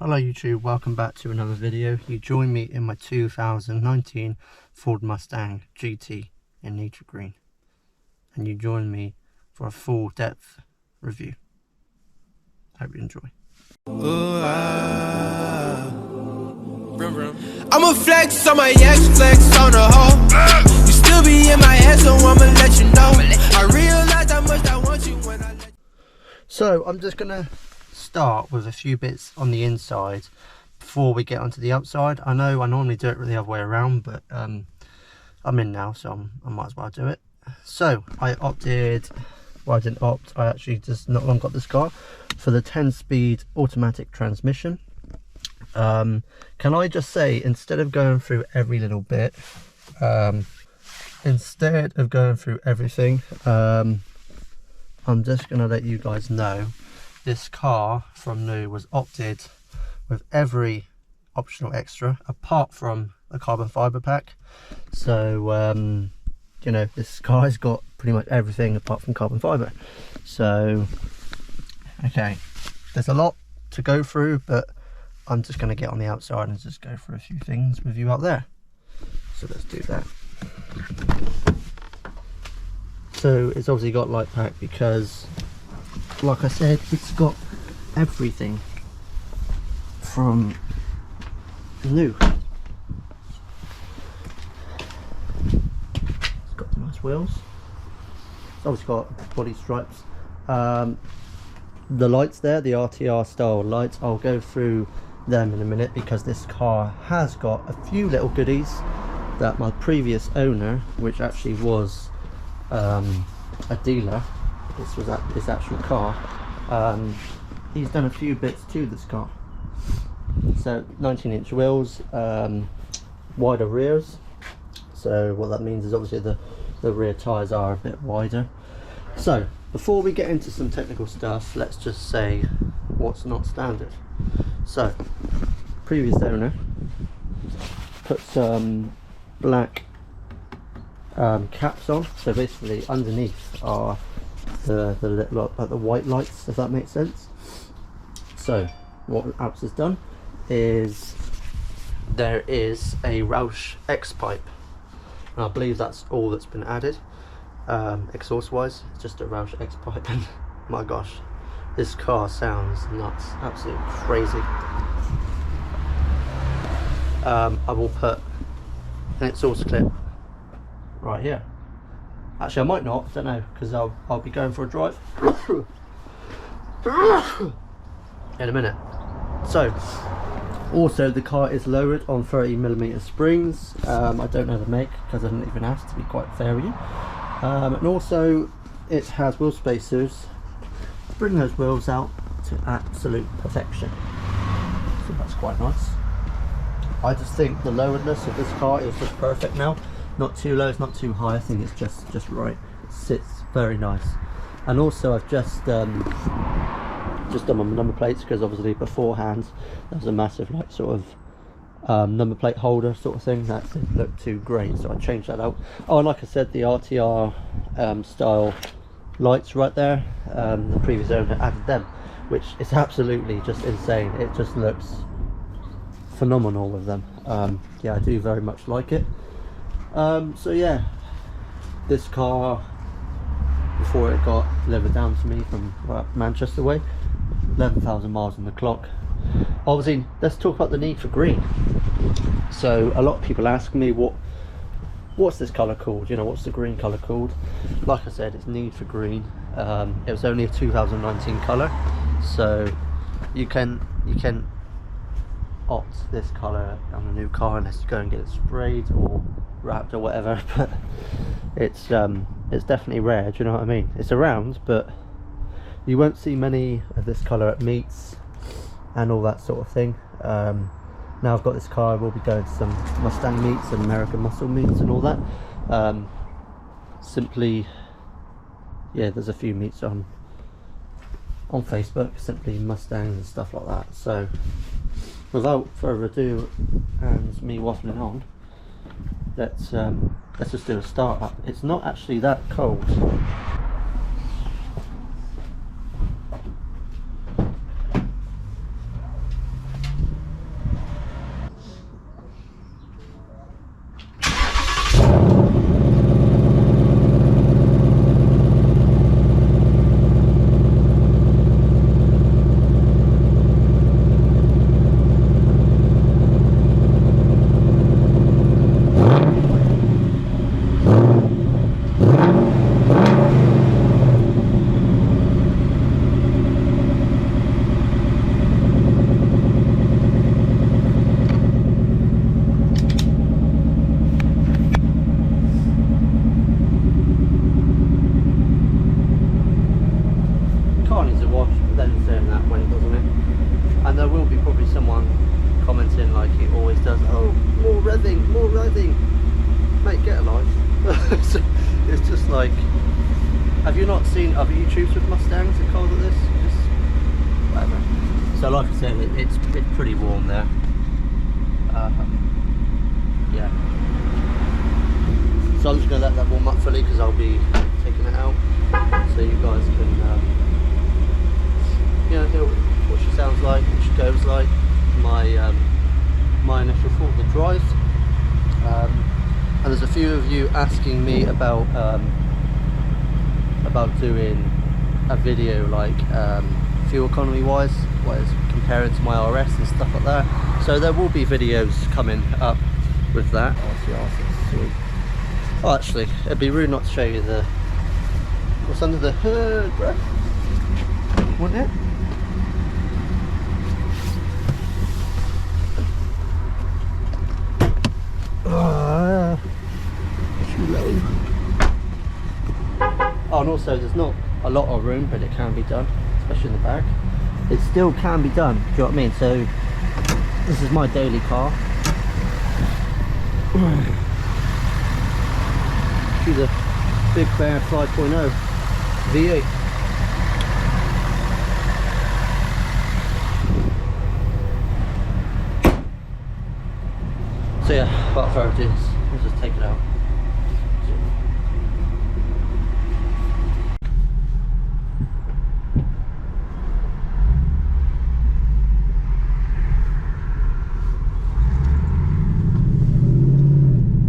Hello YouTube, welcome back to another video. You join me in my 2019 Ford Mustang GT in Nature Green, and you join me for a full depth review. Hope you enjoy. I'ma flex on my ex, flex on the hoe. You still be in my head, so I'ma let you know. I realize how much I want you when I let you. So I'm just gonna start with a few bits on the inside before we get onto the outside. I know I normally do it the other way around, but I'm in now, so I might as well do it. So I opted, well, I didn't opt, I actually just not long got this car for the 10-speed automatic transmission. Can I just say, instead of going through every little bit, instead of going through everything, I'm just gonna let you guys know this car from new was opted with every optional extra apart from the carbon fiber pack. So you know, this car's got pretty much everything apart from carbon fiber. So okay, there's a lot to go through, but I'm just going to get on the outside and just go through a few things with you out there. So let's do that. So it's obviously got light pack because, like I said, it's got everything from new. It's got nice wheels. It's obviously got body stripes. The lights there, the RTR style lights, I'll go through them in a minute because this car has got a few little goodies that my previous owner, which actually was a dealer, this was his actual car, he's done a few bits to this car. So 19-inch wheels, wider rears, so what that means is obviously the rear tyres are a bit wider. So before we get into some technical stuff, let's just say what's not standard. So previous owner put some black caps on, so basically underneath are the white lights, if that makes sense. So what Alps has done is there is a Roush X pipe, and I believe that's all that's been added. Exhaust wise, it's just a Roush X pipe, and my gosh, this car sounds nuts, absolutely crazy. I will put an exhaust clip right here. Actually, I might not, don't know, because I'll be going for a drive in a minute. So also the car is lowered on 30mm springs. I don't know the make because I didn't even ask, to be quite fair with you. And also it has wheel spacers to bring those wheels out to absolute perfection, so that's quite nice. I just think the loweredness of this car is just perfect now, not too low, it's not too high. I think it's just right, it sits very nice. And also I've just done my number plates, because obviously beforehand there was a massive like sort of number plate holder sort of thing that didn't look too great, so I changed that out. Oh, and like I said, the RTR style lights right there, the previous owner added them, which is absolutely just insane. It just looks phenomenal with them. Yeah, I do very much like it. So yeah, this car, before it got delivered down to me from Manchester way, 11,000 miles on the clock. Obviously, let's talk about the need for green. So a lot of people ask me, what's this color called, you know, what's the green color called? Like I said, it's need for green. It was only a 2019 color, so you can opt this color on a new car unless you go and get it sprayed or wrapped or whatever. But it's definitely rare, do you know what I mean? It's around, but you won't see many of this color at meets and all that sort of thing. Now I've got this car, I will be going to some Mustang meets and American muscle meets and all that. Simply, yeah, there's a few meets on Facebook, simply Mustangs and stuff like that. So without further ado and me waffling on, let's just do a start up. It's not actually that cold. Ben's saying that when he doesn't it. And there will be probably someone commenting like he always does, oh, more revving, mate, get a life. So it's just like, have you not seen other YouTubers with Mustangs and cars like this? Just whatever. So like I said, it's pretty warm there. Yeah. So I'm just going to let that warm up fully because I'll be taking it out, so you guys can hear what she sounds like, what she goes like, my initial thought of the drive. And there's a few of you asking me about doing a video like fuel economy wise, comparing to my RS and stuff like that. So there will be videos coming up with that. Sweet. Oh, actually, it'd be rude not to show you what's under the hood, bro. Wouldn't it? Oh, and also there's not a lot of room, but it can be done, especially in the back. It still can be done, do you know what I mean? So this is my daily car. She's a Big Bear 5.0 V8. So yeah, without further ado, let's just take it out.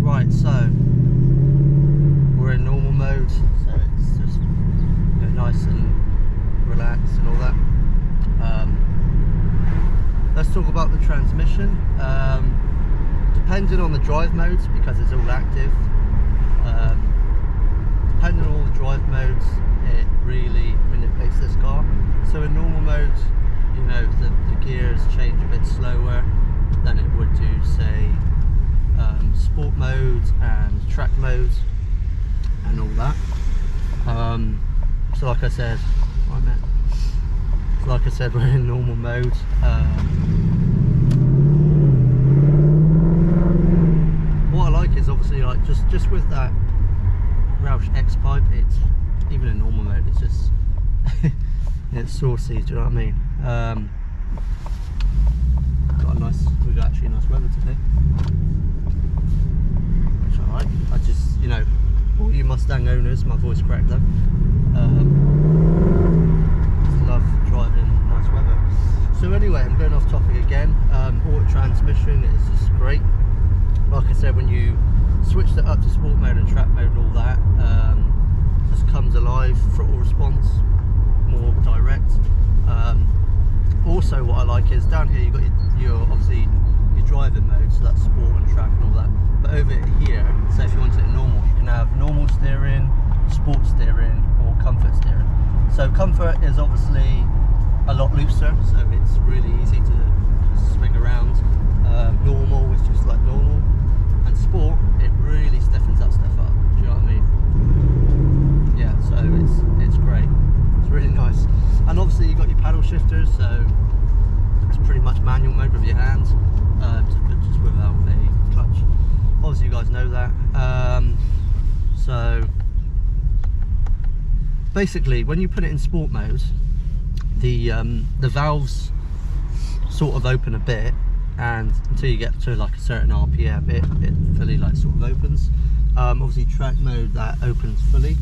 Right, so we're in normal mode, so it's just nice and relaxed and all that. Let's talk about the transmission. Depending on the drive modes, because it's all active, depending on all the drive modes, it really manipulates this car. So in normal mode, you know, the gears change a bit slower than it would do, say, sport modes and track modes and all that. So like I said, we're in normal mode. What I like is obviously like just with that Roush X pipe, it's even in normal mode, it's just it's saucy, do you know what I mean? We've got actually nice weather today, which I like. I just, you know, all you Mustang owners, my voice cracked though, just love driving nice weather. So anyway, I'm going off topic again. Auto transmission is just great. Like I said, when you switch it up to sport mode and track mode and all that, just comes alive, throttle response more direct. Also what I like is down here you've got your obviously your driving mode, so that's sport and track and all that. But over here, so if you want it in normal, you can have normal steering, sport steering, or comfort steering. So comfort is obviously a lot looser, so it's really easy to swing around. Normal is just like normal, and sport, it really stiffens that stuff up, do you know what I mean? Yeah, so it's great, it's really nice. And obviously you've got your paddle shifters, so it's pretty much manual mode with your hands, just without a clutch. Obviously you guys know that. So basically when you put it in sport mode, the valves sort of open a bit, and until you get to like a certain RPM, it fully like sort of opens. Obviously track mode, that opens fully.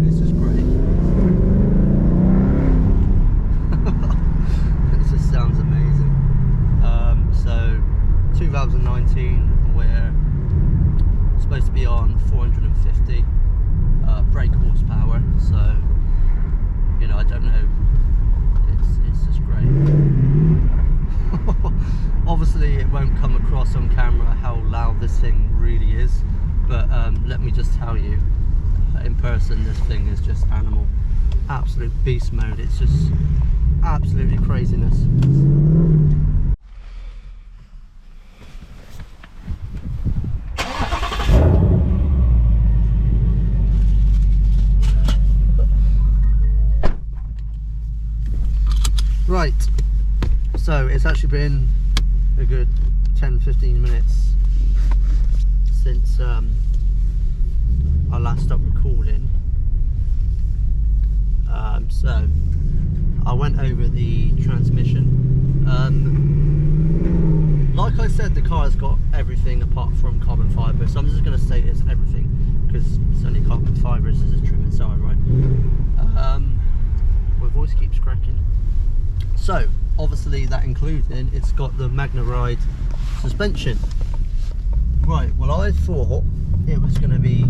It's just great. It just sounds amazing. So 2019, we're supposed to be on 450 brake horsepower, so you know, I don't know, it's just great. Obviously it won't come across on camera how loud this thing really is, but let me just tell you, in person this thing is just animal, absolute beast mode. It's just absolutely craziness. Right, so it's actually been a good 10-15 minutes since I last stopped recording. So I went over the transmission. Like I said, the car has got everything apart from carbon fibre, so I'm just going to say it's everything because it's only carbon fibre, this is a trim inside, right? My voice keeps cracking. So obviously that including, it's got the Magna Ride suspension. Right, well I thought it was going to be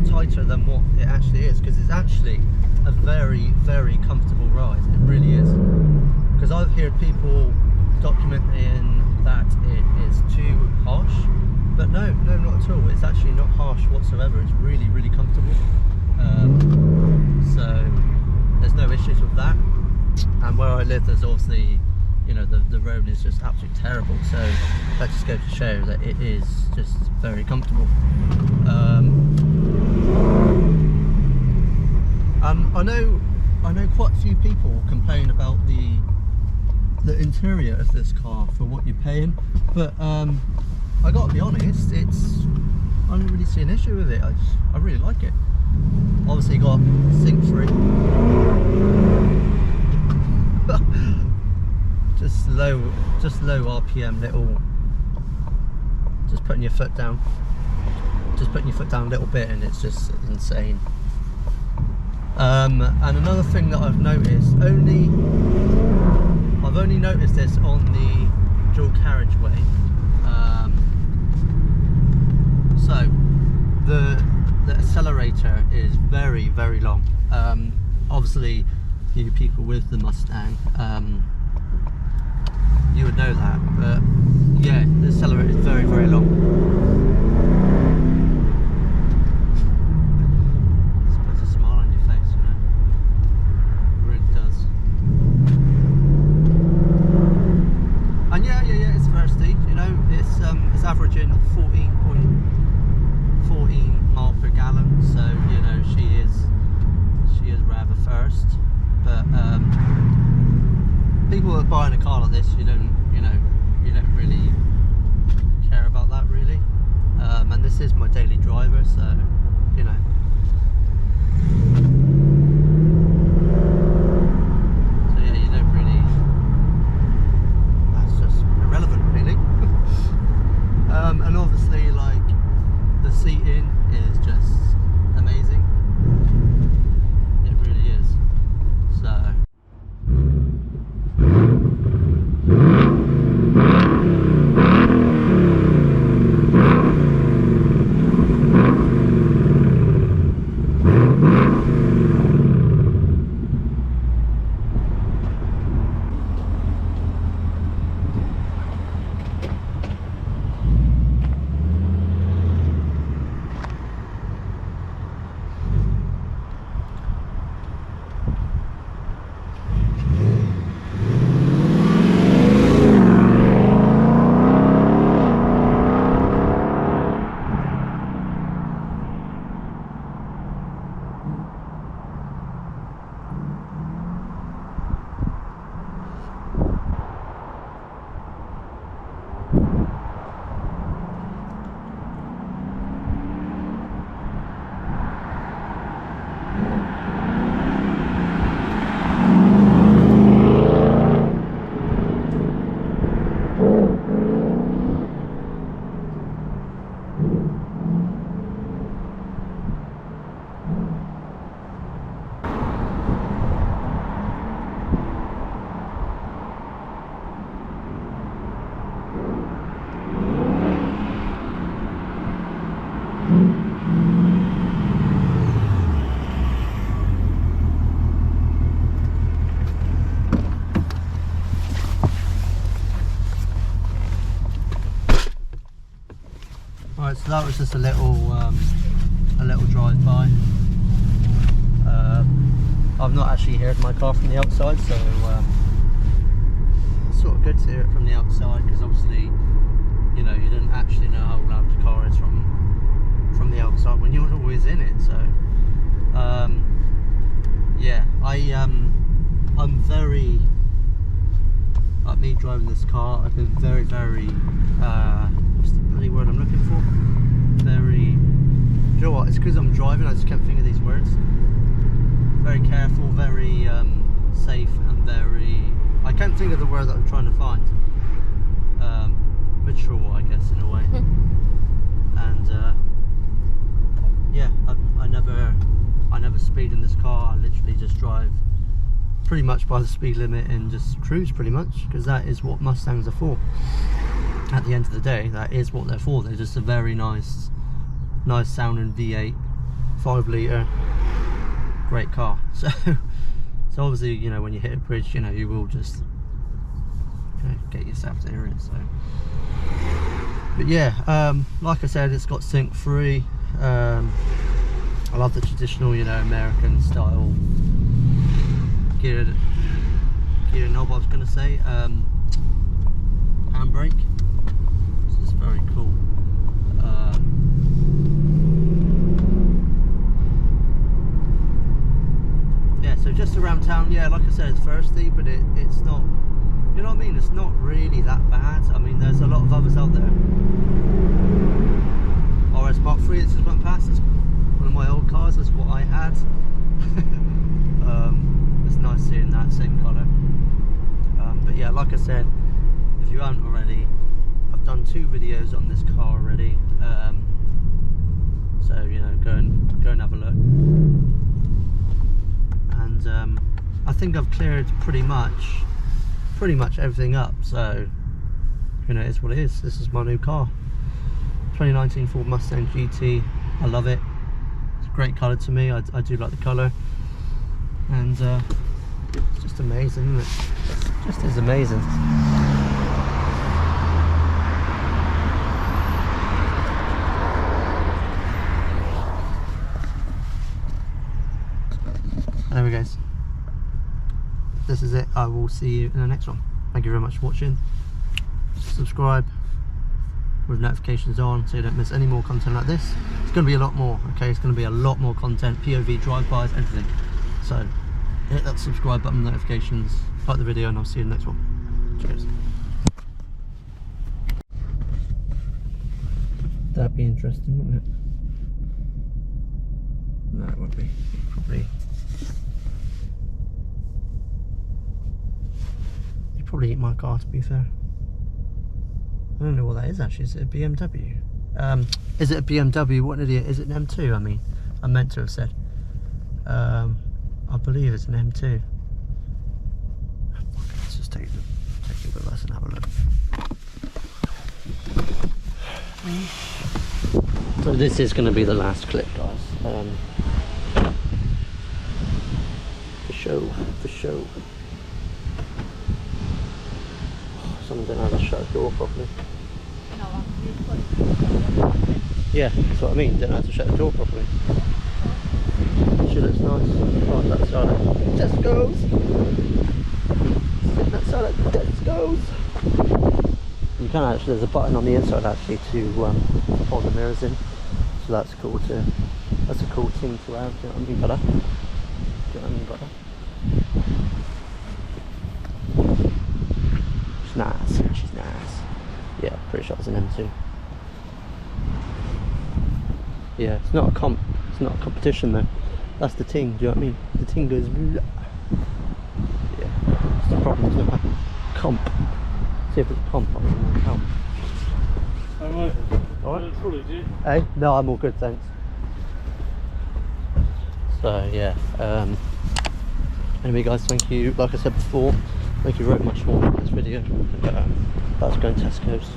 tighter than what it actually is, because it's actually a very, very comfortable ride. It really is. Because I've heard people documenting that it is too harsh, but no, not at all. It's actually not harsh whatsoever. It's really, really comfortable. So there's no issues with that. And where I live, there's obviously, you know, the road is just absolutely terrible. So that just goes to show that it is just very comfortable. I know quite a few people complain about the interior of this car for what you're paying, but I gotta be honest, I don't really see an issue with it. I really like it. Obviously got sync free. just low RPM little, just putting your foot down a little bit and it's just insane. And another thing that I've noticed, I've only noticed this on the dual carriageway. So the accelerator is very, very long. Obviously, you people with the Mustang, you would know that. But yeah, the accelerator is very, very long. Averaging 14 mile per gallon, so you know she is rather fast. But people that are buying a car like this, you don't really care about that really. And this is my daily driver, so you know. So yeah, you don't really. That's just irrelevant really. And obviously, like, the seating is just amazing. It really is. So. Right, so that was just a little drive-by. I've not actually heard my car from the outside, so it's sort of good to hear it from the outside, because obviously, you know, you don't actually know how loud the car is from the outside when you're always in it. So yeah, I'm very, like me driving this car, I've been very, what's the bloody word I'm looking for? Very, do you know what, it's because I'm driving, I just can't think of these words. Very careful, very safe, and very, I can't think of the word that I'm trying to find. Mature, I guess, in a way. And yeah, I never speed in this car. I literally just drive pretty much by the speed limit and just cruise pretty much, because that is what Mustangs are for. At the end of the day, that is what they're for. They're just a very nice sounding V8 5 litre great car. So obviously, you know, when you hit a bridge, you know, you will just, you know, get yourself to hear it. So but yeah, like I said, it's got sync free. I love the traditional, you know, American style gear knob, I was going to say. Handbrake. This is very cool. Yeah, so just around town, yeah, like I said, it's thirsty, but it's not, you know what I mean, it's not really that bad. I mean, there's a lot of others out there. RS Mark III, it just went past. It's one of my old cars, that's what I had. It's nice seeing that same colour. But yeah, like I said, if you haven't already, I've done 2 videos on this car already. So, you know, go and have a look. And I think I've cleared pretty much everything up. So, you know, it's what it is. This is my new car, 2019 Ford Mustang GT. I love it. It's a great colour to me. I do like the colour, and it's just amazing, isn't it? It just is amazing. There we go. This is it. I will see you in the next one. Thank you very much for watching. Subscribe with notifications on so you don't miss any more content like this. It's going to be a lot more, okay? It's going to be a lot more content, POV, drive-bys, everything. So hit that subscribe button, notifications, like the video, and I'll see you in the next one. Cheers. That'd be interesting, wouldn't it? No, it wouldn't be. Probably. You'd probably eat my car, to be fair. I don't know what that is actually. Is it a BMW? Is it a BMW? What an idiot. Is it an M2? I mean, I meant to have said. I believe it's an M2. Let's just take it with us and have a look. So this is going to be the last clip, guys. For show. Someone didn't know how to shut the door properly. Yeah, that's what I mean, didn't know how to shut the door properly. She looks nice. Oh, that side of Tesco's. That side of Tesco's. You can actually, there's a button on the inside actually to hold the mirrors in. So that's cool too. That's a cool thing to have. Do you know what I mean, brother? Do you know what I mean, brother? Nice, she's nice. Yeah, pretty sure it's an M2. Yeah, it's not a competition though. That's the thing, do you know what I mean? The thing goes blah. Yeah, it's the problem, it's not a comp. See if it's a comp, I don't know. Alright. Alright. Hey? No, I'm all good, thanks. So yeah, anyway guys, thank you, like I said before, thank you very much for watching this video. That's going Tesco's,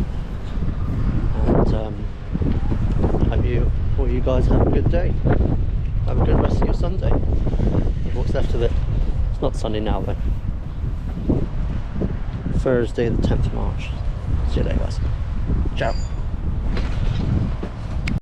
and I hope all you guys have a good day. Have a good rest of your Sunday. What's left of it? It's not Sunday now though. Thursday the 10th of March. See you later guys. Ciao.